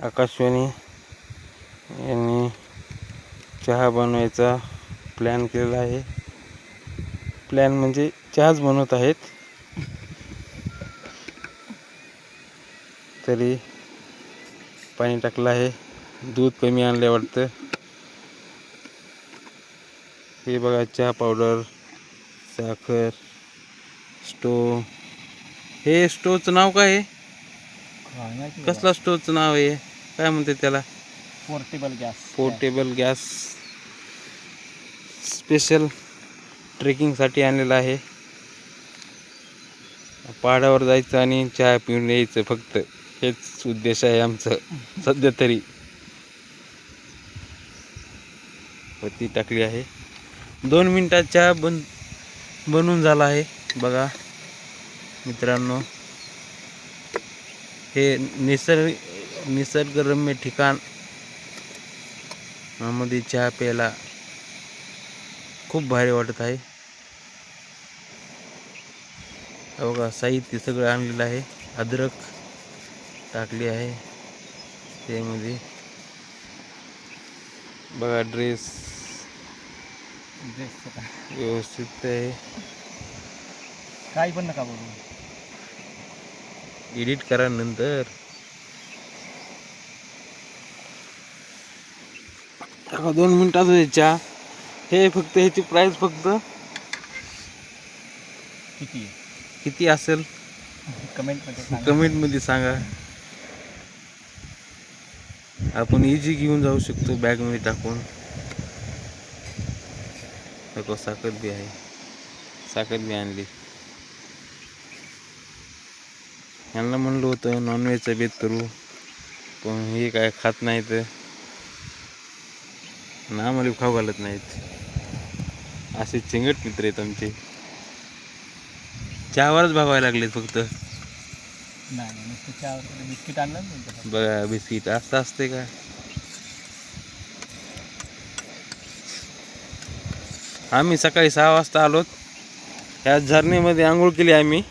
आकाशवाणी यांनी चहा बनवायचा प्लॅन केलेला आहे. प्लॅन म्हणजे चहाच बनवत आहेत. तरी पाणी टाकलं आहे. दूध कमी आणले वाटतं. हे बघा, चहा पावडर, साखर, स्टोव. हे स्टोवचं नाव काय आहे? कसला स्टोवचं नाव आहे? काय म्हणते त्याला? Portable gas. स्पेशल ट्रेकिंगसाठी आणलेला आहे. पहाडावर जायचं आणि चहा पिऊन यायचं, फक्त हेच उद्देश आहे आमचं सध्या तरी. पत्ती टाकली आहे. 2 मिनिटात चहा बनून झाला आहे. बघा मित्रांनो, हे निसर्गरम्य ठिकाण मध्ये चहा प्यायला खूप भारी वाटत आहे. बघा, साहित्य सगळं आणलेलं आहे. अद्रक टाकली आहे त्यामध्ये. बघा, ड्रेस व्यवस्थित आहे. काही पण नका बोलू, एडिट करा नंतर. 2 मिनिटात चहा. हे फक्त ह्याची प्राइस फक्त किती असेल कमेंटमध्ये सांगा. आपण इझी घेऊन जाऊ शकतो बॅगमध्ये टाकून. नको, साखर बी आहे. साखर बी आणली. यांना म्हणलं होतं नॉनव्हेजचा बेत करू, पण हे काय खात नाहीत ना, आम्हाला खाऊ घालत नाहीत. असे चिंगट मित्र आहेत आमचे. चहावरच भागायला लागलेत फक्त. बिस्किट आणलं. बघा, बिस्किट असं असते का? आम्ही सकाळी 6 वाजता आलोत. ह्या झरणीमध्ये आंघोळ केली आम्ही.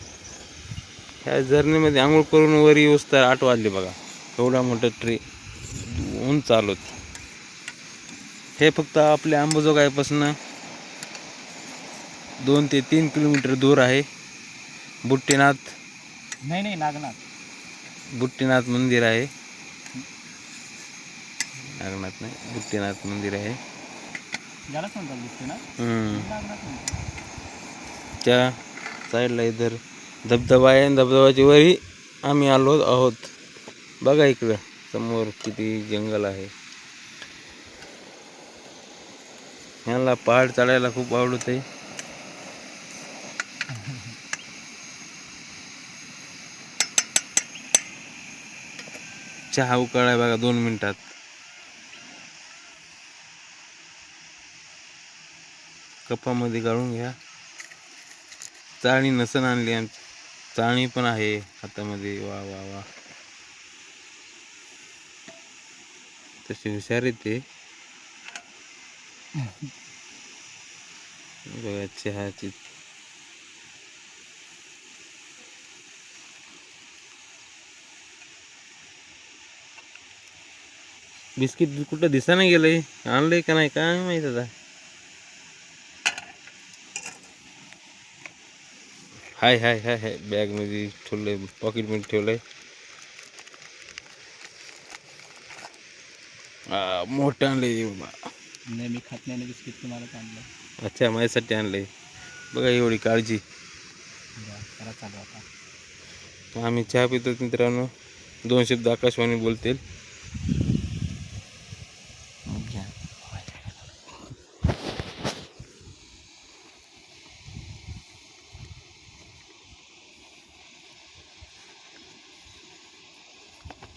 ह्या झरणीमध्ये आंघोळ करून वर येऊस तर 8 वाजले. बघा, एवढा मोठा ट्री उंच आलोत. हे फक्त आपल्या अंबाजोगाईपासून 2 ते 3 किलोमीटर दूर आहे. बुट्टीनाथ बुट्टीनाथ मंदिर आहे. नागनाथ नाही, बुट्टीनाथ मंदिर आहे. त्या साईडला इधर धबधबा आहे. धबधबाच्या वरही आम्ही आलो आहोत. बघा इकडं समोर किती जंगल आहे. ह्याला पहाड चढायला खूप आवडत आहे. चहा उकळाय बघा 2 मिनिटात. कपामध्ये गाळून घ्या. चाळणी नसन आणली आमची. चाळणी पण आहे हातामध्ये. वा वा वा, तशी हुशार येते. बघा चहाची. बिस्किट कुठं दिसा नाही गेलंय. आणलंय का नाही काय माहित आता. हाय हाय हाय हाय, बॅग मध्ये ठेवलंय, पॉकेट मध्ये ठेवलंय. मोठं आणलंय बाबा. नाही, मी खात नाही बिस्किट, तुम्हाला आणलं. अच्छा, माझ्यासाठी आणलंय. बघा एवढी काळजी. चालू आता आम्ही चहा पितो मित्रांनो. 2 शब्द आकाशवाणी बोलतील.